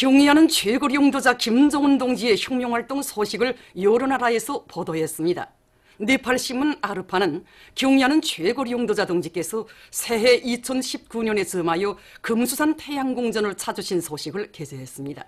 경의하는 최고리 용도자 김정은 동지의 혁명활동 소식을 여러 나라에서 보도했습니다. 네팔신문 아르파는 경의하는 최고리 용도자 동지께서 새해 2019년에 점하여 금수산 태양궁전을 찾으신 소식을 게재했습니다.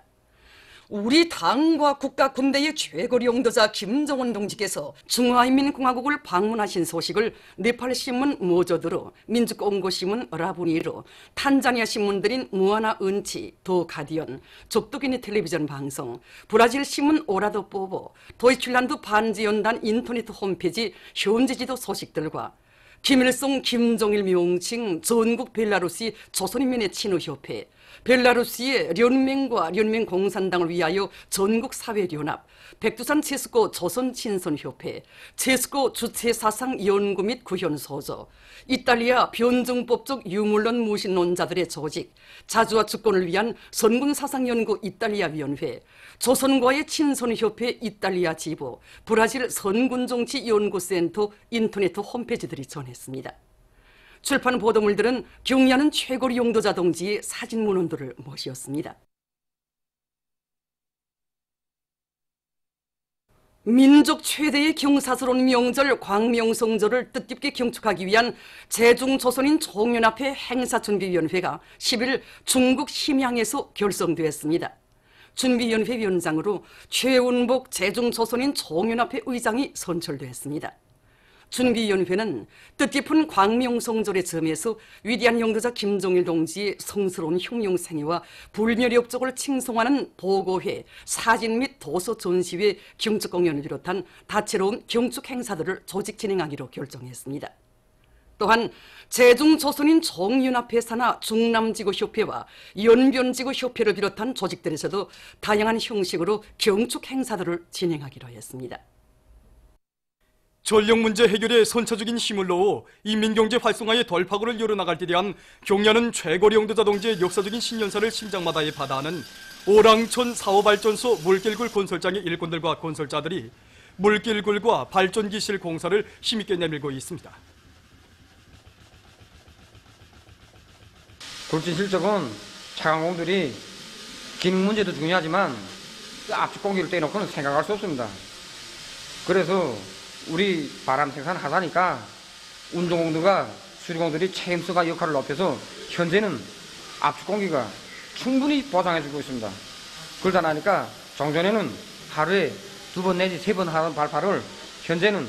우리 당과 국가 군대의 최고리 용도자 김정은 동지께서 중화인민공화국을 방문하신 소식을 네팔신문 모조드로, 민주공고신문 라부니로, 탄자니아 신문들인 무아나 은치, 더 가디언, 적도기니 텔레비전 방송, 브라질 신문 오라도 포보, 도이칠란드 반지연단 인터넷 홈페이지 현지지도 소식들과 김일성, 김정일 명칭 전국 벨라루시 조선인민의 친우협회, 벨라루시의 연맹과 연맹공산당을 위하여 전국사회연합, 백두산 체스코 조선친선협회, 체스코 주체사상연구 및 구현소조, 이탈리아 변증법적 유물론 무신론자들의 조직, 자주와 주권을 위한 선군사상연구 이탈리아위원회, 조선과의 친선협회 이탈리아 지부, 브라질 선군정치연구센터 인터넷 홈페이지들이 전했습니다. 출판 보도물들은 경의하는 최고리 용도자 동지의 사진 문헌들을 모시었습니다. 민족 최대의 경사스러운 명절 광명성절을 뜻깊게 경축하기 위한 제중조선인 총연합회 행사준비위원회가 10일 중국 심양에서 결성되었습니다. 준비위원회 위원장으로 최운복 제중조선인 총연합회 의장이 선출되었습니다. 준비위원회는 뜻깊은 광명성절의 점에서 위대한 용도자 김정일 동지의 성스러운 혁명 생애와 불멸의 업적을 칭송하는 보고회, 사진 및 도서 전시회, 경축 공연을 비롯한 다채로운 경축 행사들을 조직 진행하기로 결정했습니다. 또한 제중조선인 총연합회 산하 중남지구협회와 연변지구협회를 비롯한 조직들에서도 다양한 형식으로 경축 행사들을 진행하기로 했습니다. 전력 문제 해결에 선차적인 힘을 넣어 인민경제 활성화의 돌파구를 열어나갈 때 대한 경의하는 최고리 용도자 동지의 역사적인 신년사를 심장마다에 받아하는 오랑천 사업발전소 물길굴 건설장의 일꾼들과 건설자들이 물길굴과 발전기실 공사를 힘있게 내밀고 있습니다. 굴진 실적은 차관공들이 기능 문제도 중요하지만 압축 공기를 떼놓고는 생각할 수 없습니다. 그래서 우리 바람 생산 하사니까 운전공들과 수리공들이 책임성과 역할을 높여서 현재는 압축 공기가 충분히 보장해주고 있습니다. 그러다 나니까 종전에는 하루에 2번 내지 3번 하는 발파를 현재는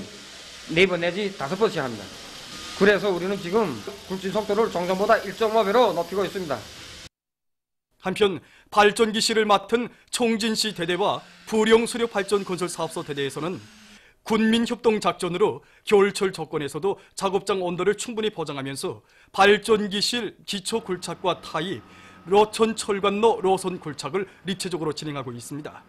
4번 내지 5번씩 합니다. 그래서 우리는 지금 굴진 속도를 종전보다 1.5배로 높이고 있습니다. 한편 발전기실을 맡은 총진시 대대와 부령수력 발전 건설 사업소 대대에서는 군민협동작전으로 겨울철 조건에서도 작업장 온도를 충분히 보장하면서 발전기실 기초굴착과 타입, 로천 철관로 로선 굴착을 입체적으로 진행하고 있습니다.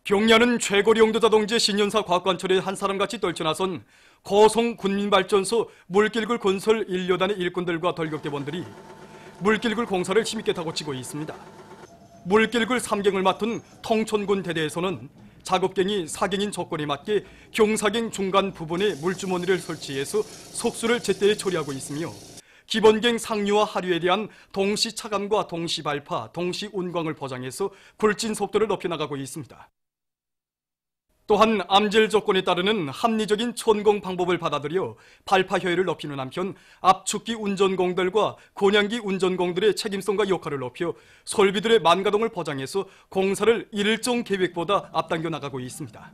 경의하는 최고리 용도자 동지의 신년사 과학관철에 한 사람같이 떨쳐나선 고성 군민발전소 물길굴 건설 1여단의 일꾼들과 돌격대원들이 물길굴 공사를 힘있게 다고치고 있습니다. 물길굴 3경을 맡은 통촌군 대대에서는 작업갱이 4경인 조건에 맞게 경사경 중간 부분에 물주머니를 설치해서 속수를 제때에 처리하고 있으며 기본경 상류와 하류에 대한 동시 차감과 동시 발파, 동시 운광을 보장해서 굴진 속도를 높여나가고 있습니다. 또한 암질 조건에 따르는 합리적인 천공 방법을 받아들여 발파 효율을 높이는 한편 압축기 운전공들과 고량기 운전공들의 책임성과 역할을 높여 설비들의 만가동을 보장해서 공사를 일정 계획보다 앞당겨 나가고 있습니다.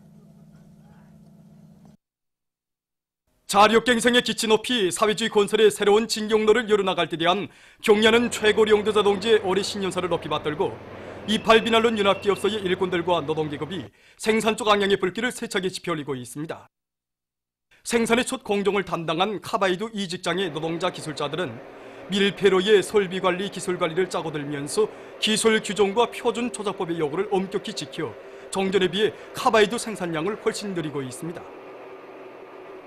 자력갱생의 기치 높이 사회주의 건설의 새로운 진경로를 열어나갈 때 대한 경의하는 최고리 용도자 동지의 올해 신년사를 높이 받들고 28비난론 연합기업소의 일꾼들과 노동계급이 생산 쪽 방향의 불길을 세차게 지펴올리고 있습니다. 생산의 첫 공정을 담당한 카바이드 이직장의 노동자 기술자들은 밀폐로의 설비관리 기술관리를 짜고 들면서 기술 규정과 표준 조작법의 요구를 엄격히 지켜 정전에 비해 카바이드 생산량을 훨씬 늘리고 있습니다.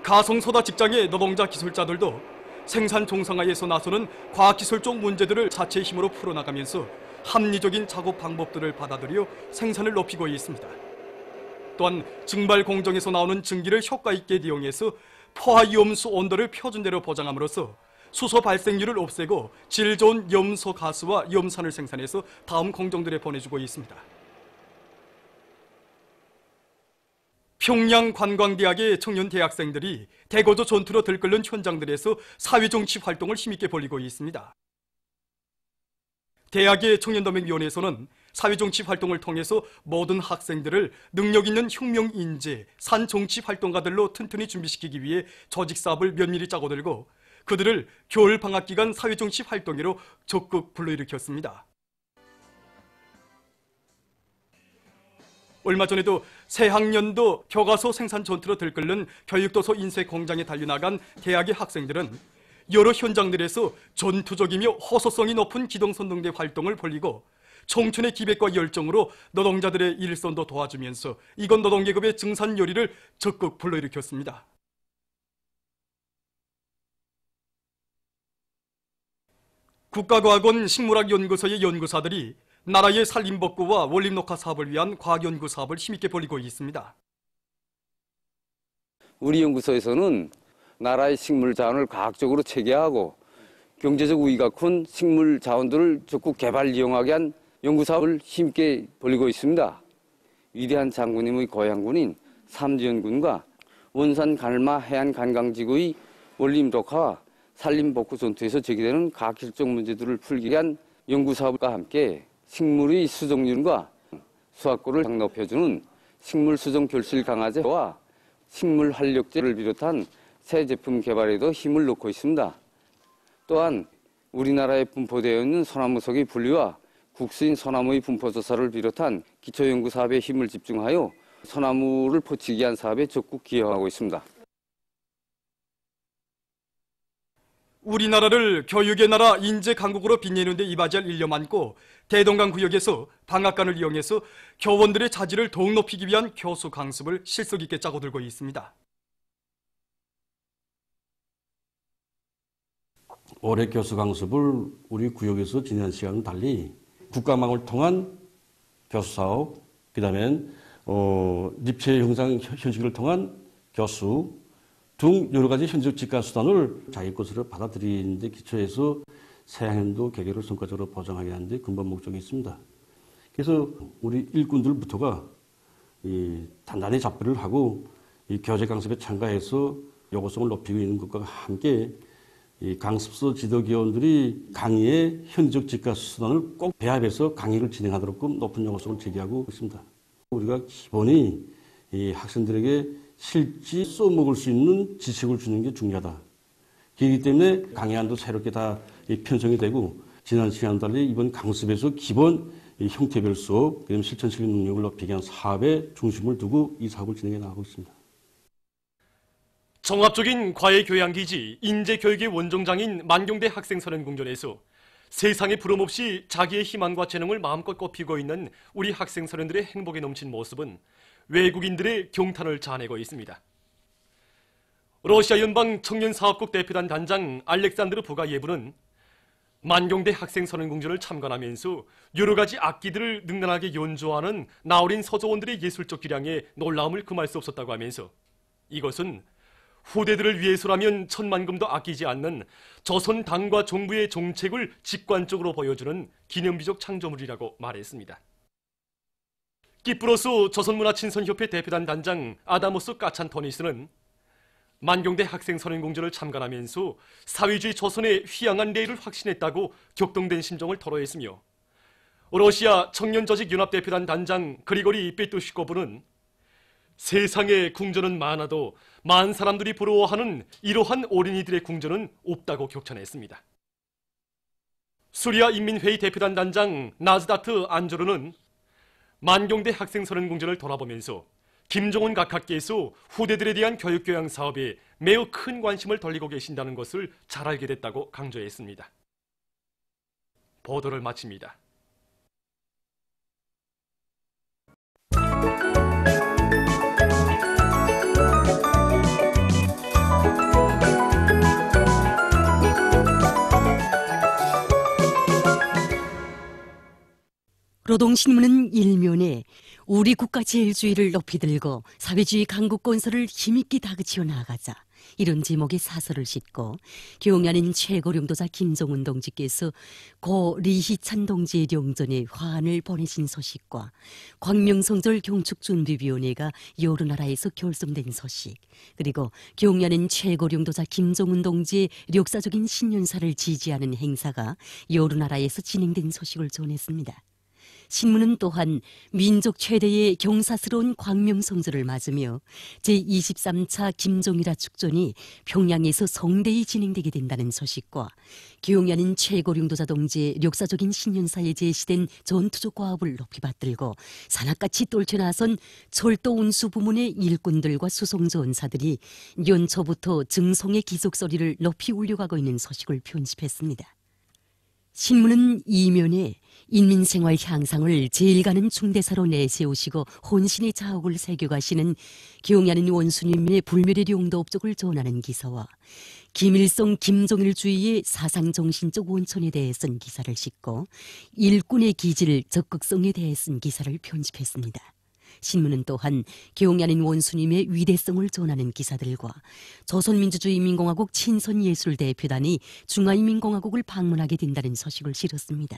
가성소다 직장의 노동자 기술자들도 생산 정상화에서 나서는 과학기술 쪽 문제들을 자체의 힘으로 풀어나가면서 합리적인 작업 방법들을 받아들여 생산을 높이고 있습니다. 또한 증발 공정에서 나오는 증기를 효과 있게 이용해서 포화이염수 온도를 표준대로 보장함으로써 수소 발생률을 없애고 질 좋은 염소 가스와 염산을 생산해서 다음 공정들에 보내주고 있습니다. 평양 관광대학의 청년 대학생들이 대거조 전투로 들끓는 현장들에서 사회정치 활동을 힘있게 벌이고 있습니다. 대학의 청년도맹위원회에서는 사회정치 활동을 통해서 모든 학생들을 능력 있는 혁명 인재, 산정치 활동가들로 튼튼히 준비시키기 위해 조직사업을 면밀히 짜고들고 그들을 겨울 방학 기간 사회정치 활동회로 적극 불러일으켰습니다. 얼마 전에도 새학년도 교과서 생산 전투로 들끓는 교육도서 인쇄 공장에 달려나간 대학의 학생들은 여러 현장들에서 전투적이며 호소성이 높은 기동선동대 활동을 벌이고 청춘의 기백과 열정으로 노동자들의 일선도 도와주면서 이건 노동계급의 증산 열의를 적극 불러일으켰습니다. 국가과학원 식물학연구소의 연구사들이 나라의 산림복구와 원림녹화 사업을 위한 과학연구 사업을 힘있게 벌이고 있습니다. 우리 연구소에서는 나라의 식물 자원을 과학적으로 체계하고 경제적 우위가 큰 식물 자원들을 적극 개발 이용하게 한 연구 사업을 힘있게 벌이고 있습니다. 위대한 장군님의 고향군인 삼지연군과 원산 가늘마 해안관광지구의 원림녹화와 산림복구 전투에서 제기되는 과학실적 문제들을 풀기 위한 연구 사업과 함께 식물의 수정률과 수확고를 높여주는 식물 수정 결실 강화제와 식물 활력제를 비롯한 새 제품 개발에도 힘을 놓고 있습니다. 또한 우리나라에 분포되어 있는 소나무 속의 분리와 국수인 소나무의 분포 조사를 비롯한 기초연구 사업에 힘을 집중하여 소나무를 포치기 위한 사업에 적극 기여하고 있습니다. 우리나라를 교육의 나라 인재 강국으로 빛내는 데 이바지할 일념 안고 대동강 구역에서 방학간을 이용해서 교원들의 자질을 더욱 높이기 위한 교수 강습을 실속 있게 짜고 들고 있습니다. 올해 교수 강습을 우리 구역에서 지난 시간은 달리 국가망을 통한 교수 사업, 그다음엔 립체 형상 현식을 통한 교수 등 여러 가지 현직 직가 수단을 자기 것으로 받아들이는 데 기초해서 새학년도 개개를 성과적으로 보장하게 하는 데 근본 목적이 있습니다. 그래서 우리 일꾼들부터가 단단히 잡부를 하고 이 교재 강습에 참가해서 요구성을 높이고 있는 것과 함께 이 강습소 지도기원들이 강의의 현직 직가 수단을 꼭 배합해서 강의를 진행하도록 높은 요구성을 제기하고 있습니다. 우리가 기본이 이 학생들에게 실제 써먹을 수 있는 지식을 주는 게 중요하다. 그렇기 때문에 강의안도 새롭게 다 편성이 되고 지난 시간 달리 이번 강습에서 기본 형태별 수업, 그다음에 실천적인 능력을 높이기 위한 사업에 중심을 두고 이 사업을 진행해 나가고 있습니다. 종합적인 과외교양기지 인재교육의 원종장인 만경대 학생선언공전에서 세상에 부름없이 자기의 희망과 재능을 마음껏 꽃피우고 있는 우리 학생선원들의 행복에 넘친 모습은 외국인들의 경탄을 자아내고 있습니다. 러시아 연방 청년사업국 대표단 단장 알렉산드르 부가예브는 만경대 학생선언공전을 참관하면서 여러 가지 악기들을 능란하게 연주하는 나어린 서조원들의 예술적 기량에 놀라움을 금할 수 없었다고 하면서 이것은 후대들을 위해서라면 천만금도 아끼지 않는 조선 당과 정부의 정책을 직관적으로 보여주는 기념비적 창조물이라고 말했습니다. 끼프로스 조선문화친선협회 대표단 단장 아다모스 까찬토니스는 만경대 학생선언공전을 참관하면서 사회주의 조선의 휘양한 내일을 확신했다고 격동된 심정을 토로했으며 러시아 청년조직연합대표단 단장 그리고리 빼뚜시코브는 세상에 궁전은 많아도 많은 사람들이 부러워하는 이러한 어린이들의 궁전은 없다고 격찬했습니다. 수리아 인민회의 대표단 단장 나즈다트 안조르는 만경대 학생선언공전을 돌아보면서 김정은 각하께서 후대들에 대한 교육교양 사업에 매우 큰 관심을 돌리고 계신다는 것을 잘 알게 됐다고 강조했습니다. 보도를 마칩니다. 노동신문은 일면에 우리 국가 제일주의를 높이 들고 사회주의 강국 건설을 힘있게 다그치어 나가자 이런 제목의 사설을 싣고 경야는 최고령도자 김정은 동지께서 고 리희찬 동지의 령전에 화환을 보내신 소식과 광명성절 경축준비위원회가 여러 나라에서 결성된 소식, 그리고 경야는 최고령도자 김정은 동지의 역사적인 신년사를 지지하는 행사가 여러 나라에서 진행된 소식을 전했습니다. 신문은 또한 민족 최대의 경사스러운 광명성절을 맞으며 제23차 김종일화 축전이 평양에서 성대히 진행되게 된다는 소식과 경야는 최고령도자 동지의 역사적인 신년사에 제시된 전투적 과업을 높이 받들고 산악같이 떨쳐나선 철도 운수 부문의 일꾼들과 수송전사들이 연초부터 증송의 기속소리를 높이 울려가고 있는 소식을 편집했습니다. 신문은 이면에 인민생활 향상을 제일 가는 중대사로 내세우시고 혼신의 자옥을 새겨가시는 경야는 원수님의 불멸의 용도 업적을 전하는 기사와 김일성 김종일주의의 사상정신적 원천에 대해 쓴 기사를 싣고 일꾼의 기질 적극성에 대해 쓴 기사를 편집했습니다. 신문은 또한 경야는 원수님의 위대성을 전하는 기사들과 조선민주주의인민공화국 친선예술대표단이 중화인민공화국을 방문하게 된다는 소식을 실었습니다.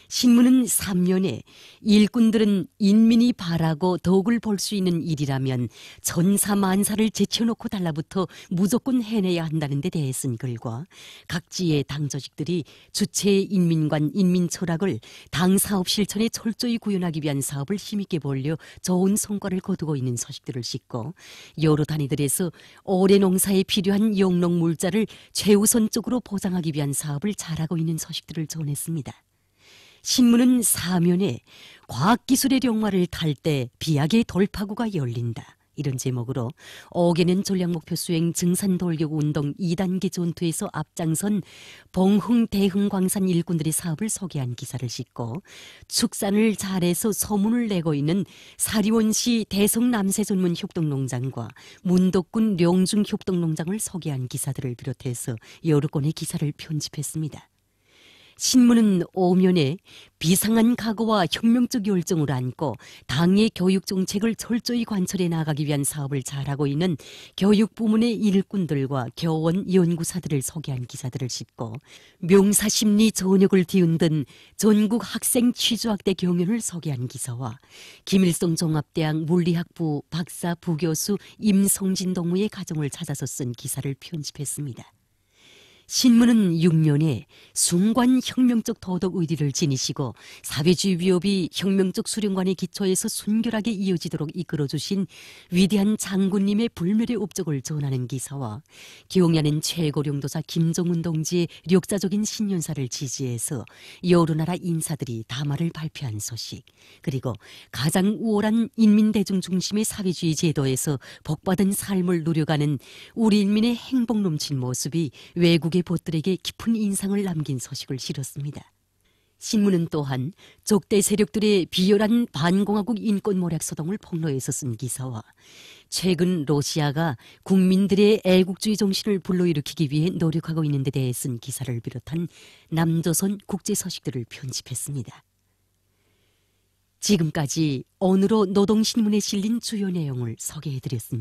신문은 3면에 일꾼들은 인민이 바라고 덕을 볼 수 있는 일이라면 전사만사를 제쳐놓고 달라붙어 무조건 해내야 한다는 데 대해 쓴 글과 각지의 당 조직들이 주체의 인민관, 인민철학을 당 사업 실천에 철저히 구현하기 위한 사업을 힘있게 벌려 좋은 성과를 거두고 있는 소식들을 싣고 여러 단위들에서 올해 농사에 필요한 영농 물자를 최우선적으로 보장하기 위한 사업을 잘하고 있는 소식들을 전했습니다. 신문은 4면에 과학기술의 령마를 탈 때 비약의 돌파구가 열린다, 이런 제목으로 5개년 전략목표 수행 증산돌격운동 2단계 전투에서 앞장선 봉흥 대흥광산 일꾼들의 사업을 소개한 기사를 싣고 축산을 잘해서 소문을 내고 있는 사리원시 대성남새전문협동농장과 문덕군 령중협동농장을 소개한 기사들을 비롯해서 여러 건의 기사를 편집했습니다. 신문은 5면에 비상한 각오와 혁명적 열정을 안고 당의 교육 정책을 철저히 관철해 나가기 위한 사업을 잘하고 있는 교육 부문의 일꾼들과 교원, 연구사들을 소개한 기사들을 싣고 명사심리 전역을 뒤흔든 전국 학생 취조학대 경연을 소개한 기사와 김일성 종합대학 물리학부 박사 부교수 임성진 동무의 가정을 찾아서 쓴 기사를 편집했습니다. 신문은 6면에 숭관 혁명적 도덕 의리를 지니시고 사회주의 위협이 혁명적 수령관의 기초에서 순결하게 이어지도록 이끌어주신 위대한 장군님의 불멸의 업적을 전하는 기사와 경야는 최고령도자 김정은 동지의 역사적인 신년사를 지지해서 여러 나라 인사들이 담화를 발표한 소식, 그리고 가장 우월한 인민대중 중심의 사회주의 제도에서 복받은 삶을 누려가는 우리 인민의 행복 넘친 모습이 외국의 보들에게 깊은 인상을 남긴 소식을 실었습니다. 신문은 또한 적대 세력들의 비열한 반공화국 인권 모략 소동을 폭로해서 쓴 기사와 최근 러시아가 국민들의 애국주의 정신을 불러일으키기 위해 노력하고 있는 데 대해 쓴 기사를 비롯한 남조선 국제 소식들을 편집했습니다. 지금까지 오늘로 노동신문에 실린 주요 내용을 소개해드렸습니다.